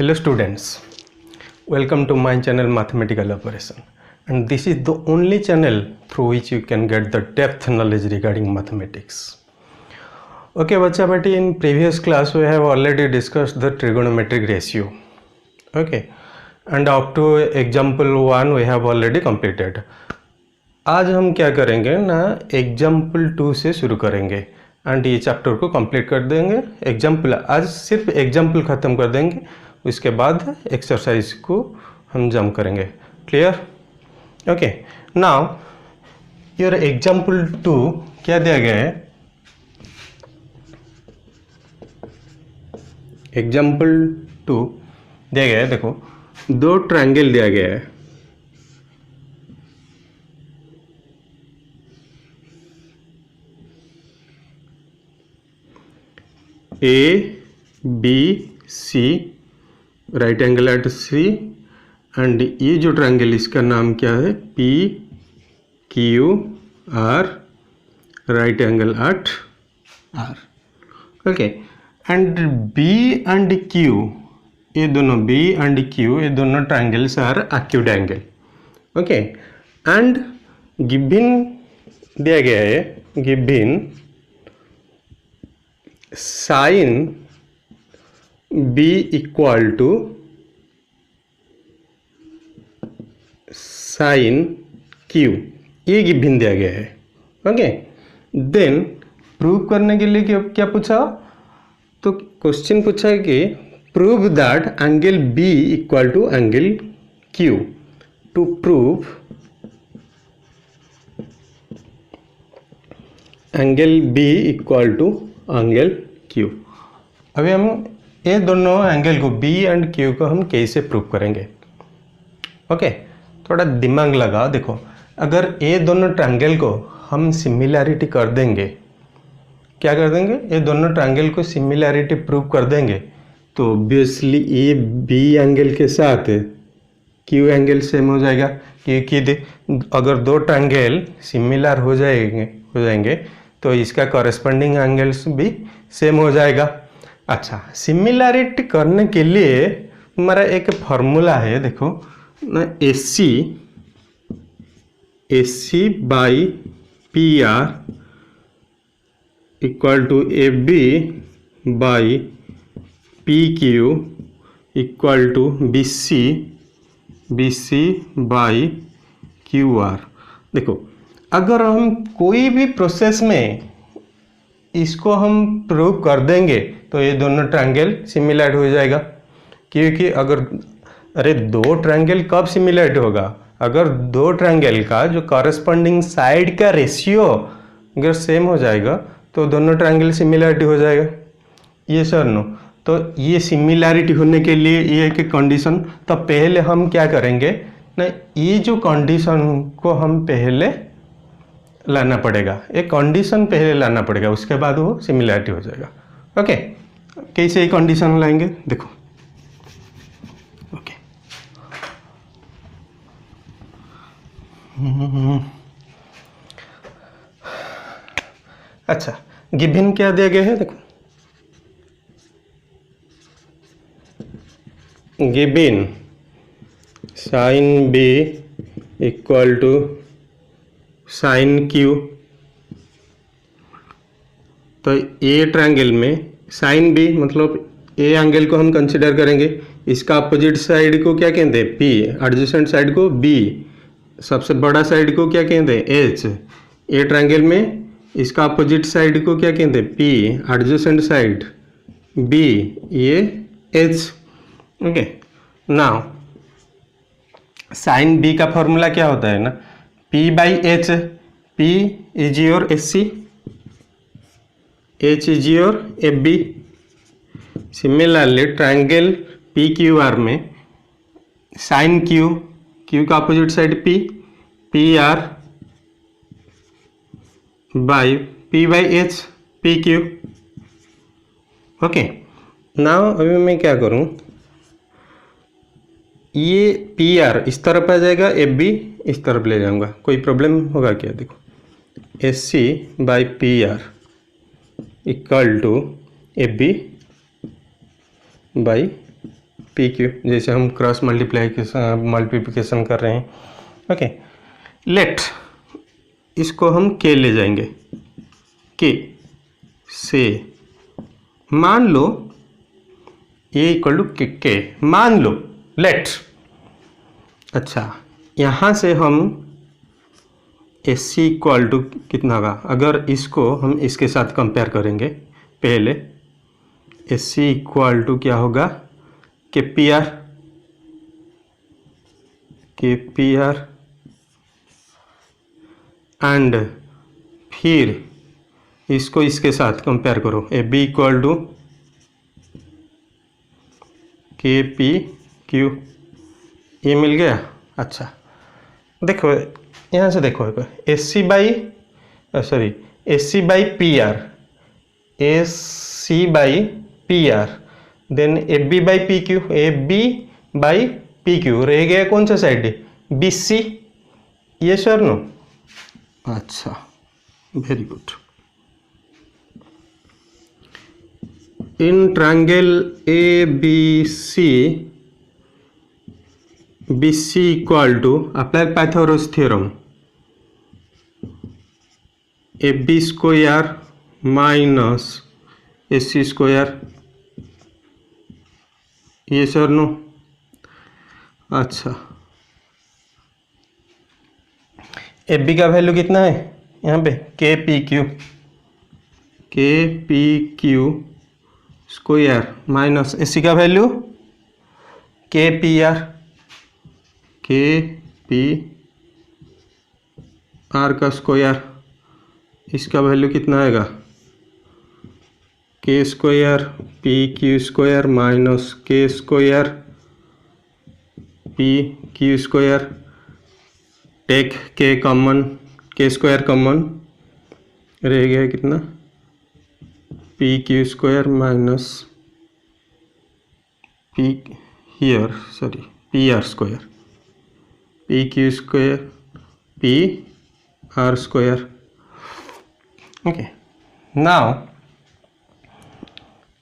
Hello students, welcome to my channel Mathematical Operation, and this is the only channel through which you can get the depth knowledge regarding mathematics. Okay bacha beti, in previous class we have already discussed the trigonometric ratio. Okay, and up to example 1 we have already completed. आज हम क्या करेंगे ना, example 2 से शुरू करेंगे and ये chapter को कंप्लीट कर देंगे. एग्जाम्पल आज सिर्फ एग्जाम्पल ख़त्म कर देंगे, उसके बाद एक्सरसाइज को हम जम करेंगे. Clear? Okay, now your example 2 क्या दिया गया है? एग्जाम्पल 2 दिया गया है, देखो दो ट्रायंगल दिया गया है. A B C right angle at C and ये जो ट्रायंगल इसका नाम क्या है? P Q R right angle at R. Okay, and B and Q ये दोनों B एंड Q ये दोनों triangles are acute angle. Okay, and given दिया गया है, given sine B equal to sine Q, ये गिवन दिया गया है. ओके, देन प्रूव करने के लिए क्या पूछा? तो क्वेश्चन पूछा है कि prove that angle B equal to angle Q. To prove angle B equal to angle Q. अभी हम ये दोनों एंगल को B एंड Q को हम कैसे प्रूव करेंगे? ओके, थोड़ा दिमाग लगा. देखो, अगर ये दोनों ट्रायंगल को हम सिमिलैरिटी कर देंगे, क्या कर देंगे? ये दोनों ट्रायंगल को सिमिलैरिटी प्रूव कर देंगे तो ऑब्वियसली ये B एंगल के साथ Q एंगल सेम हो जाएगा, क्योंकि अगर दो ट्रायंगल सिमिलर हो जाएंगे तो इसका कॉरेस्पॉन्डिंग एंगल्स भी सेम हो जाएगा. अच्छा, सिमिलैरिटी करने के लिए हमारा एक फॉर्मूला है, देखो ना, AC by PR equal to AB by PQ equal to BC by QR. देखो, अगर हम कोई भी प्रोसेस में इसको हम प्रूव कर देंगे तो ये दोनों ट्रायंगल सिमिलर हो जाएगा, क्योंकि अरे दो ट्रायंगल कब सिमिलर होगा? अगर दो ट्रायंगल का जो कॉरेस्पॉन्डिंग साइड का रेशियो अगर सेम हो जाएगा तो दोनों ट्रायंगल सिमिलरिटी हो जाएगा. ये सर नो, तो ये सिमिलरिटी होने के लिए ये एक कंडीशन. तो पहले हम क्या करेंगे ना, ये जो कंडीशन को हम पहले लाना पड़ेगा, एक कंडीशन पहले लाना पड़ेगा, उसके बाद वो सिमिलरिटी हो जाएगा. ओके, कैसे ये कंडीशन लाएंगे? देखो, ओके, अच्छा, गिवन क्या दिया गया है? देखो, given sine B equal to sine Q. तो ए ट्रायंगल में साइन B मतलब ए एंगल को हम कंसिडर करेंगे, इसका अपोजिट साइड को क्या कहते हैं? P. एडजेसेंट साइड को B, सबसे बड़ा साइड को क्या कहते हैं? H. ए ट्रायंगल में इसका अपोजिट साइड को क्या कहते हैं? P. एडजेसेंट साइड B, ये H. Okay, now sine B का फॉर्मूला क्या होता है ना, P by H. P is your AC, H is your AB. Similarly triangle PQR में साइन Q का opposite side P, PR by P by H, PQ. Okay, now अभी मैं क्या करूँ, ये PR इस तरफ आ जाएगा, AB इस तरफ ले जाऊंगा, कोई प्रॉब्लम होगा क्या? देखो, AC by PR equal to AB by P Q, जैसे हम क्रॉस मल्टीप्लिकेशन कर रहे हैं। ओके, लेट इसको हम के ले जाएंगे, के से मान लो ए इक्वल टू के, मान लो लेट। अच्छा, यहाँ से हम एस सी इक्वल टू कितना होगा, अगर इसको हम इसके साथ कंपेयर करेंगे पहले, एस सी इक्वल टू क्या होगा, के पी आर एंड फिर इसको इसके साथ कंपेयर करो, A B equal to K P Q, ये मिल गया। अच्छा देखो यहाँ से देखो, S C by sorry S C by P R, S C by P R, then A B by P Q, A B by P Q, रह गया कौन सा साइड, बी सी, ये सर नो। अच्छा very good. In triangle A B C, B C equal to apply Pythagoras theorem, A B square minus A C square, ये sir no. अच्छा, A B का value कितना है यहाँ पे, K P Q square minus A C का value K P R का square, इसका वैल्यू कितना आएगा, K square P Q square minus K square P Q square, take K common, K square common, रह गया कितना, P Q square minus P here sorry P R square, P Q square P R square. Okay, now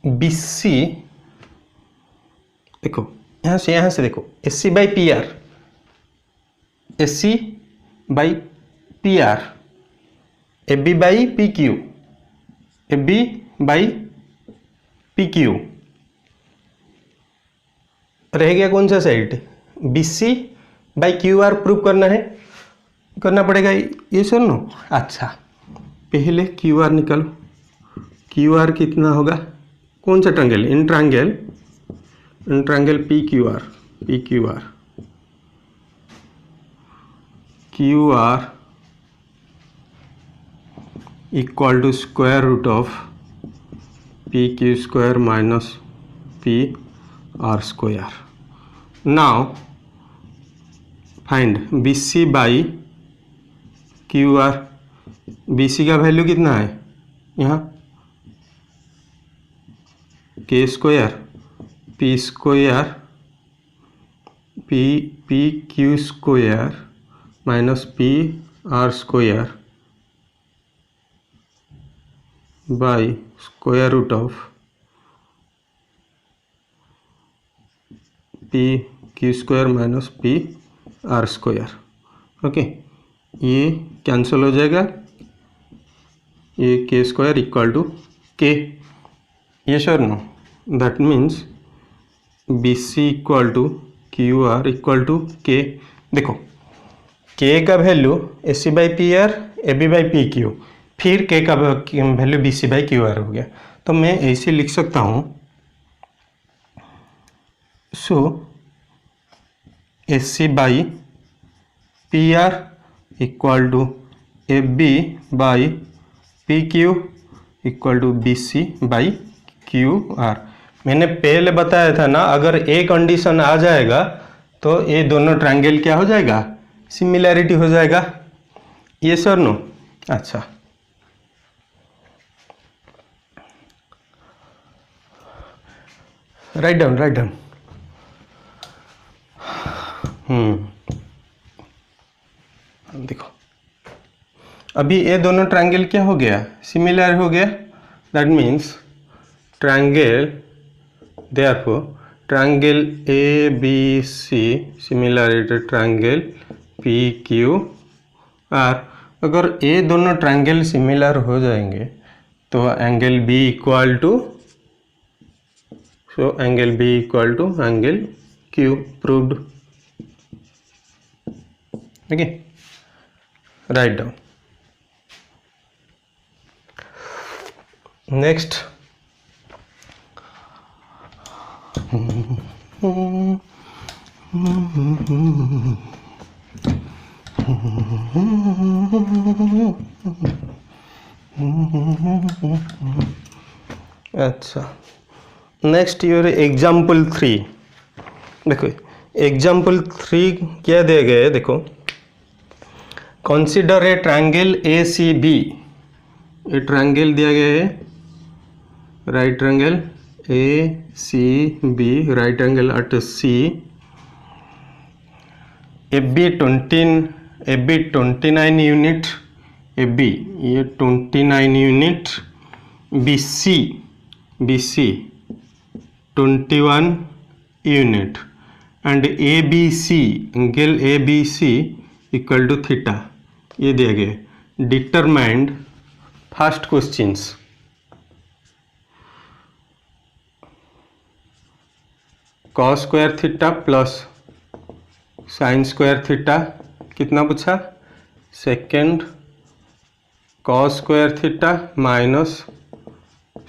B C, देखो यहाँ से देखो, S C by P R, S C by P R, A B by P Q, A B by P Q, रह गया कौन सा side, B C by Q R, prove करना पड़ेगा, ये सुन लो। अच्छा पहले क्यू आर निकालो, क्यू आर कितना होगा, कौन सा triangle, in triangle P Q R equal to square root of P Q square minus P R square. Now find B C by Q R, B C का value कितना है यहाँ, K square P Q square minus P R square by square root of P Q square minus P R square. Okay, ये cancel हो जाएगा, ये K square equal to K, ये sure no, that means B C equal to Q R equal to K. देखो K का value A C by P R, A B by P Q, फिर K का value B C by Q R हो गया, तो मैं ऐसे लिख सकता हूँ, so A C by P R equal to A B by P Q equal to B C by Q R. मैंने पहले बताया था ना, अगर ए कंडीशन आ जाएगा तो ये दोनों ट्रायंगल क्या हो जाएगा, सिमिलैरिटी हो जाएगा, ये सर नो। अच्छा राइट डाउन। देखो अभी ये दोनों ट्रायंगल क्या हो गया, सिमिलर हो गया, that means triangle, therefore triangle A B C similarity triangle P Q R, अगर ये दोनों ट्रायंगल सिमिलर हो जाएंगे तो angle B equal to, so angle B equal to angle Q, proved. Okay, right down. Next, अच्छा, next your example 3। देखो example 3 क्या दिया गया है, देखो consider a triangle A C B. ये ट्रायंगल दिया गया है, right triangle A C B, right angle at C, A B 29 unit, A B ये 29 unit, B C 21 unit, and A B C, angle A B C equal to theta, ये दिया गया। Determined first questions, cos square theta plus sine square theta, कितना पूछा, second cos square theta minus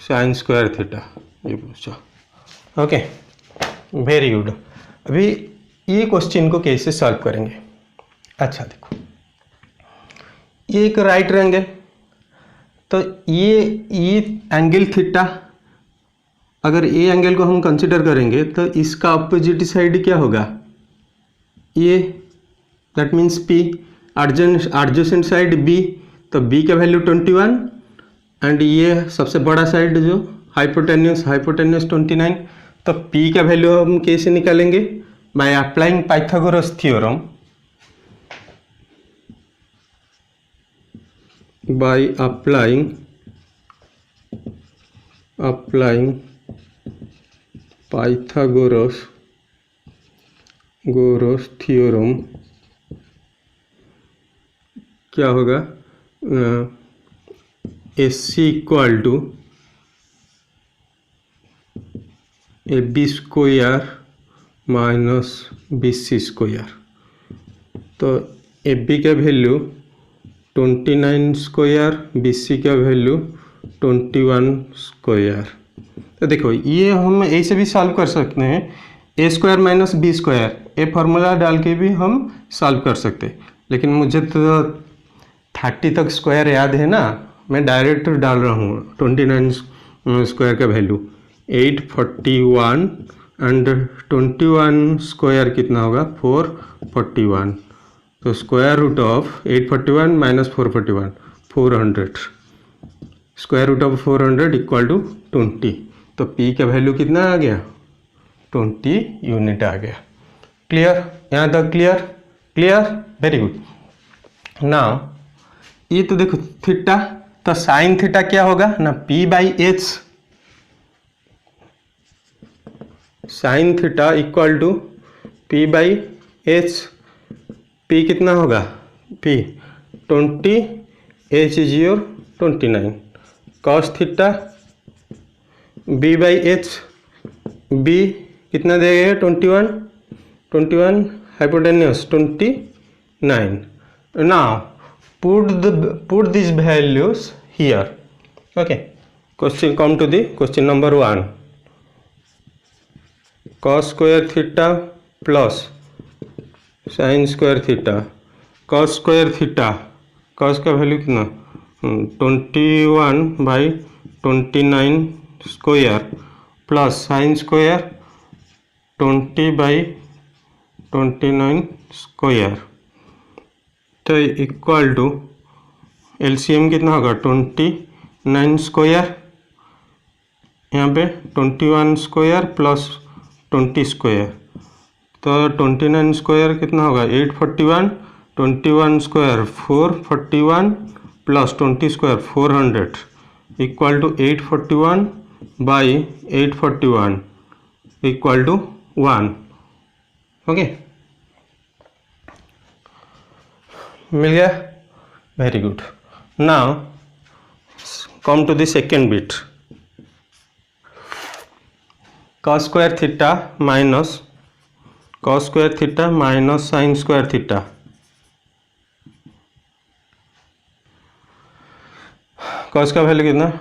sine square theta, ये पूछा। Okay, very good. अभी ये question को कैसे सॉल्व करेंगे, अच्छा देखो ये एक राइट एंगल, तो ये एंगल थीटा, अगर ये एंगल को हम कंसिडर करेंगे तो इसका अपोजिट साइड क्या होगा, ये, that means P, adjacent side B, तो बी का वैल्यू 21, एंड ये सबसे बड़ा साइड जो हाइपोटेन्यूस 29, तो पी का वैल्यू हम कैसे निकालेंगे, by applying Pythagoras theorem, by applying Pythagoras theorem, क्या होगा, AC equal to AB square minus BC square, तो AB का वैल्यू 29 स्क्वायर, BC का वैल्यू 21 स्क्वायर। तो देखो ये हम ऐसे भी सॉल्व कर सकते हैं, ए स्क्वायर माइनस बी स्क्वायर, ये फार्मूला डाल के भी हम सॉल्व कर सकते हैं, लेकिन मुझे तो 30 तक स्क्वायर याद है ना, मैं डायरेक्ट डाल रहा हूँ 29 स्क्वायर का वैल्यू 841, एंड 21 स्क्वायर कितना होगा 441, तो square root of 841 minus 441 400, square root of 400 equal to 20, तो P का वैल्यू कितना आ गया 20 यूनिट आ गया। क्लियर, यहाँ तक क्लियर, वेरी गुड। नाउ ये तो देखो थीटा, तो साइन थीटा क्या होगा ना, P by H, sine theta equal to P by H, P कितना होगा, P 20, H is your 29, cos theta B by H, B कितना देगा 21 hypotenuse 29। Now put these values here. Okay, question, come to the question number 1, cos square theta plus sin square theta, cos square theta, cos का value कितना 21 by 29 square plus sine square 20 by 29 square, तो equal to LCM कितना होगा 29 square, यहाँ पे 21 square plus 20 square, तो 29 square कितना होगा 841, 21 square 441 plus 20 square 400 equal to 841 by 841, equal to 1। Okay, मिल गया, very good. Now come to the second bit, cos square theta minus cos square theta minus sine square theta. cos का value कितना,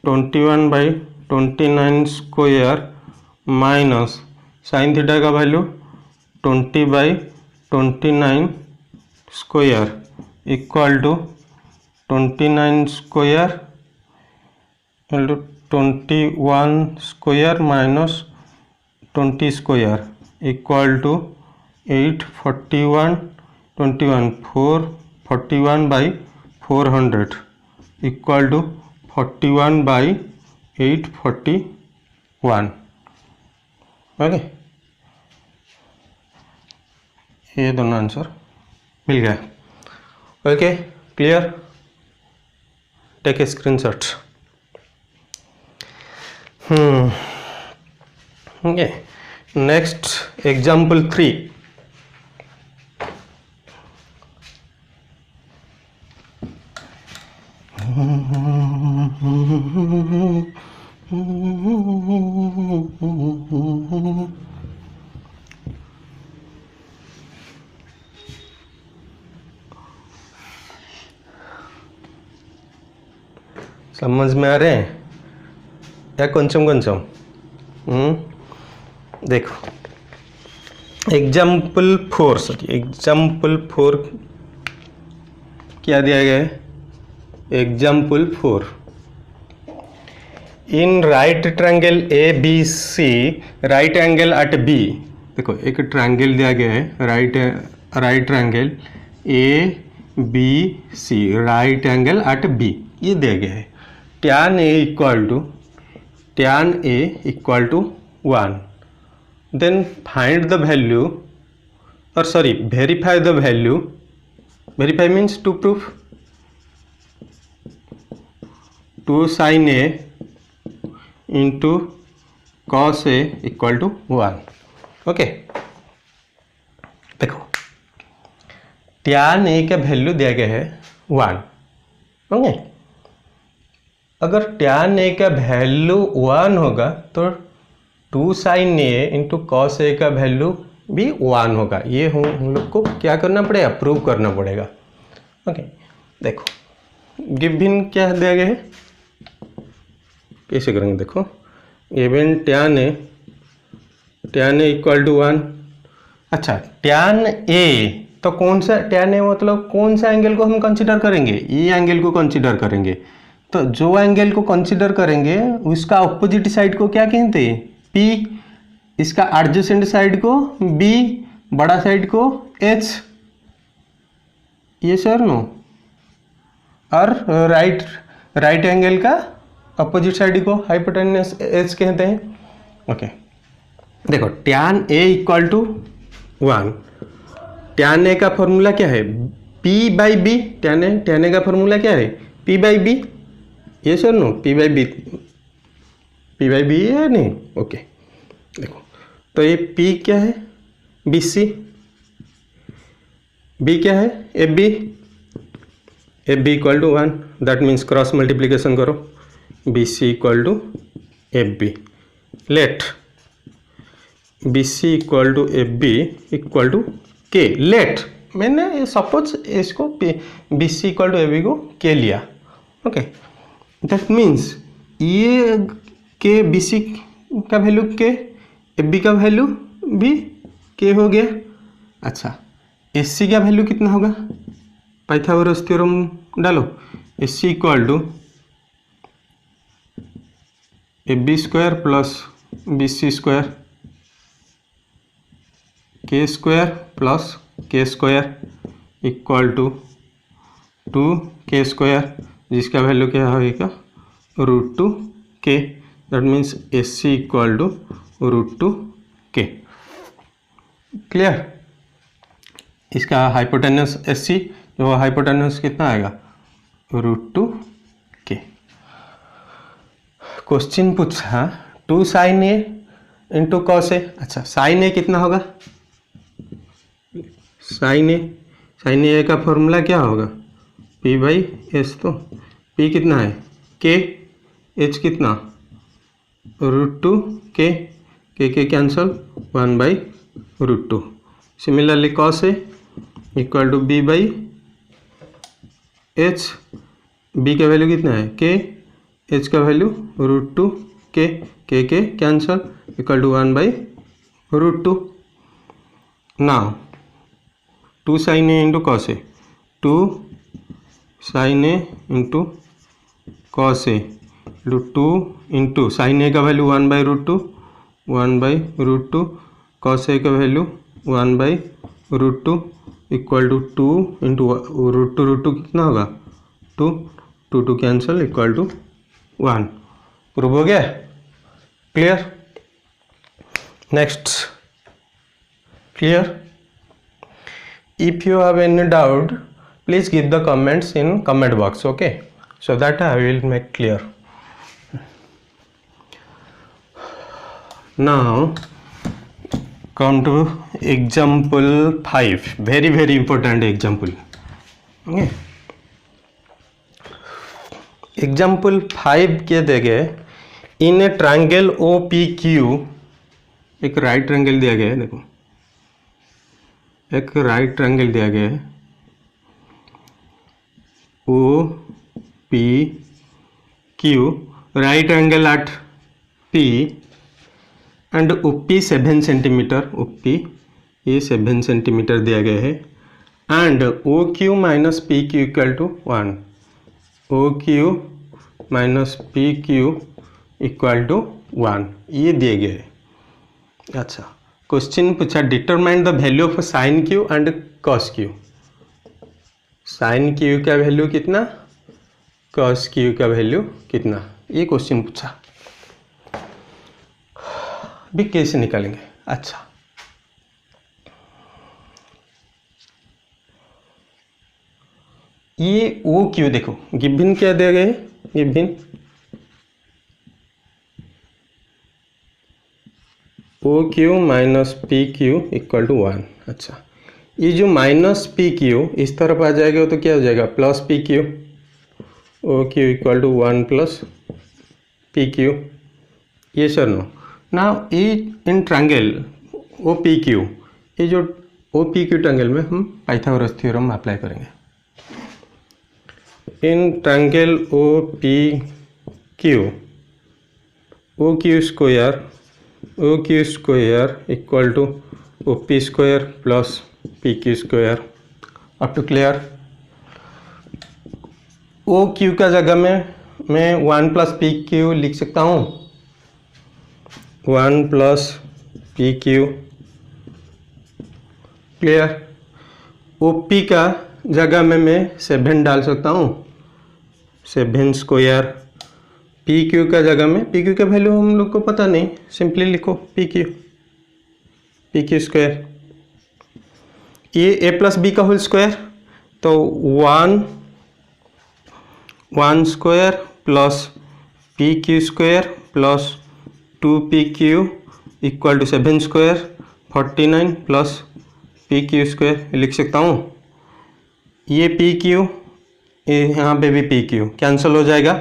21/29 square minus sine theta का value 20/29 square equal to 29 square 21 square minus 20 square equal to 841 21 441/400 equal to 41/841। Okay, ये दोनों answer मिल गया। Okay, clear, take a screenshot. Okay, next example 3। समझ में आ रहे हैं या కొంచెం देखो एग्जाम्पल 4 क्या दिया गया है, example 4, in right triangle A B C right angle at B. देखो एक ट्रायंगल दिया गया है, right triangle A B C right angle at B, ये दिया गया है। tan A equal to 1, then find the value, or sorry, verify the value. Verify means to prove. 2 sin A into cos A equal to 1। Okay, देखो tan A का value दिया गया है 1। Okay, अगर tan A का value 1 होगा तो 2 sin A into cos ए का वैल्यू भी 1 होगा। ये हम लोग को क्या करना पड़ेगा, प्रूव करना पड़ेगा। ओके, देखो गिवन क्या दिया गया है, कैसे करेंगे, देखो given tan A equal to 1। अच्छा, tan A तो कौन सा, tan A मतलब कौन सा एंगल को हम कंसिडर करेंगे, ये एंगल को कंसिडर करेंगे। तो जो एंगल को कंसिडर करेंगे उसका ऑपोजिट साइड को क्या कहते हैं, P, इसका एडजेसेंट साइड को B, बड़ा साइड को H, ये सर नो, और राइट एंगल का अपोजिट साइड को हाइपोटेन्यूस H कहते हैं। ओके, देखो tan A equal to 1, tan A का फॉर्मूला क्या है, P/B, tan A का फॉर्मूला क्या है, P/B, ये सर नो, P/B है नहीं। ओके, देखो तो ये P क्या है, BC, B क्या है, AB equal to 1, that means cross multiplication करो, BC equal to AB, let BC equal to AB equal to K। Let मैंने सपोज इसको BC इक्वल टू AB को K लिया। ओके, दैट मीन्स ये के BC का वैल्यू के, AB का वैल्यू भी के हो गया। अच्छा, SC का वैल्यू कितना होगा, पाइथागोरस थ्योरम डालो, SC equal to AB square plus BC square K square plus K square equal to 2k square, जिसका वैल्यू क्या होगा, √2k। That means SC equal to √2k। Clear, इसका हाइपोटेन्यूस SC, जो hypotenuse कितना आएगा, √2k। Question पूछा 2 sin A into cos A. अच्छा sine ए कितना होगा, साइन ए का फॉर्मूला क्या होगा, पी बाई एस। तो पी कितना है के, एच कितना √2 के cancel 1/√2। Similarly cos A equal to B by H, B का वैल्यू कितना है के, एच का वैल्यू √2 के cancel equal to 1/√2। Now 2 sin a into cos A, 2 sin a into cos A, 2 into sine A का value 1/√2 cos A का value 1/√2 equal to 2 into √2 कितना होगा 2 कैंसल इक्वल टू 1। प्रूव हो गया, clear. Next, clear. If you have any doubt, please give the comments in comment box, okay, so that I will make clear. Now come to example 5, very important example, okay. Example 5 के देंगे, इन ए triangle OPQ, एक right triangle दिया गया है, देखो एक right triangle दिया गया है OPQ, right angle at P and OP 7 centimetre, OP ये 7 सेंटीमीटर दिया गया है and OQ minus PQ equal to 1, OQ minus PQ equal to 1 ये दिए गए। अच्छा क्वेश्चन पूछा determine the value of sine Q and cos Q. Sine Q का वैल्यू कितना, कॉस क्यू का वैल्यू कितना, ये क्वेश्चन पूछा। भी कैसे निकालेंगे, अच्छा ये ओ क्यू देखो गिवन क्या दिया गया है, given OQ minus PQ equal to 1। अच्छा ये जो माइनस PQ इस तरफ आ जाएगा तो क्या हो जाएगा plus PQ, OQ equal to 1 plus PQ, yes sir no. Now ये इन ट्रायंगल OPQ, ये जो OPQ ट्रायंगल में हम पाइथागोरस थ्योरम अप्लाई करेंगे। In triangle OQ square equal to OP square plus PQ square. Up to clear. OQ का जगह में मैं 1 प्लस PQ लिख सकता हूँ, 1 प्लस PQ, क्लियर। OP का जगह में मैं 7 डाल सकता हूँ, 7 स्क्वायर। PQ का जगह में, PQ का वैल्यू हम लोग को पता नहीं, सिंपली लिखो PQ स्क्वायर। ये A प्लस बी का होल स्क्वायर, तो 1 square plus PQ square plus 2PQ equal to 7 square 49 plus PQ square लिख सकता हूँ। ये PQ, ये यहाँ पे भी PQ कैंसिल हो जाएगा,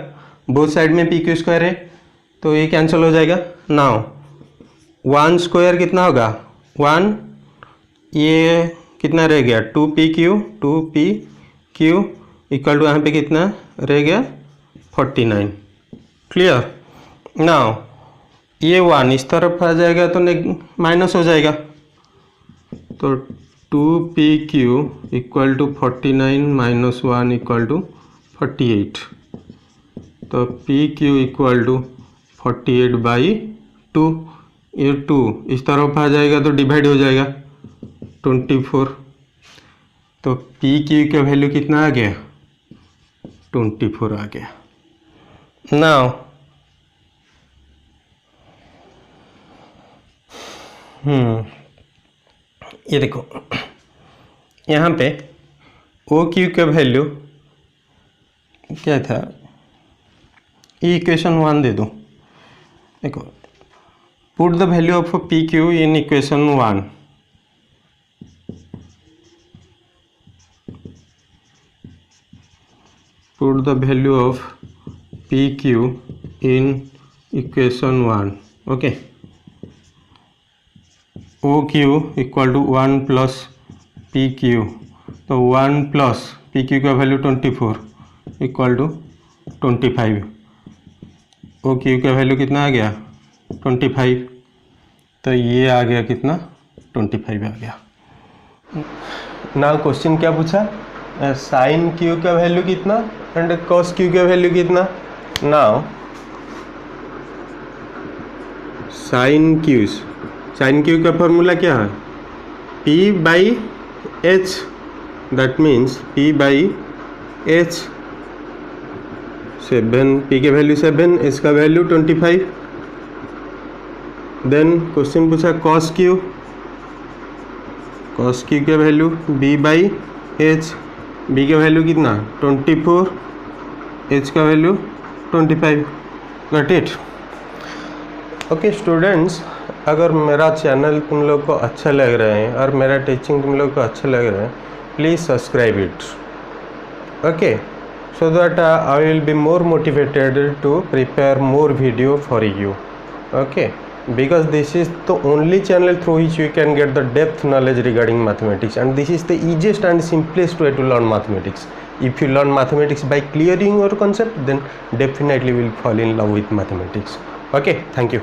बोथ साइड में PQ स्क्वायर है तो ये कैंसिल हो जाएगा। नाउ 1 स्क्वायर कितना होगा 1, ये कितना रह गया 2PQ इक्वल टू यहाँ पे कितना रह गया 49, क्लियर। नाउ ये 1 इस तरफ आ जाएगा तो माइनस हो जाएगा, तो 2PQ equal to 49 minus 1 equal to 48, तो PQ इक्वल टू 48/2, ये 2 इस तरफ आ जाएगा तो डिवाइड हो जाएगा 24, तो PQ का वैल्यू कितना आ गया 24 आ गया। नाउ ये देखो यहाँ पे OQ का वैल्यू क्या था, इक्वेशन 1 दे दो। देखो Put the value of PQ in equation 1. Put the value of PQ in equation 1. Okay. OQ equal to 1 plus PQ. तो 1 प्लस PQ का वैल्यू 24 इक्वल टू 25. OQ का वैल्यू कितना आ गया 25. तो ये आ गया कितना 25 आ गया. नाउ क्वेश्चन क्या पूछा, साइन Q का वैल्यू कितना एंड कॉस Q का वैल्यू कितना. नाउ साइन Q का फॉर्मूला क्या है, P by H. That means P by H. 7, P के वैल्यू 7, H का वैल्यू 25. देन क्वेश्चन पूछा cos Q का value B by H. B का वैल्यू कितना 24, H का value 25. Got it. Okay students, अगर मेरा चैनल तुम लोग को अच्छा लग रहा है और मेरा टीचिंग तुम लोग को अच्छा लग रहा है, please subscribe it. Okay, so that I will be more motivated to prepare more video for you. Okay, because this is the only channel through which you can get the depth knowledge regarding mathematics, and this is the easiest and simplest way to learn mathematics. If you learn mathematics by clearing your concept, then definitely will fall in love with mathematics. Okay, thank you.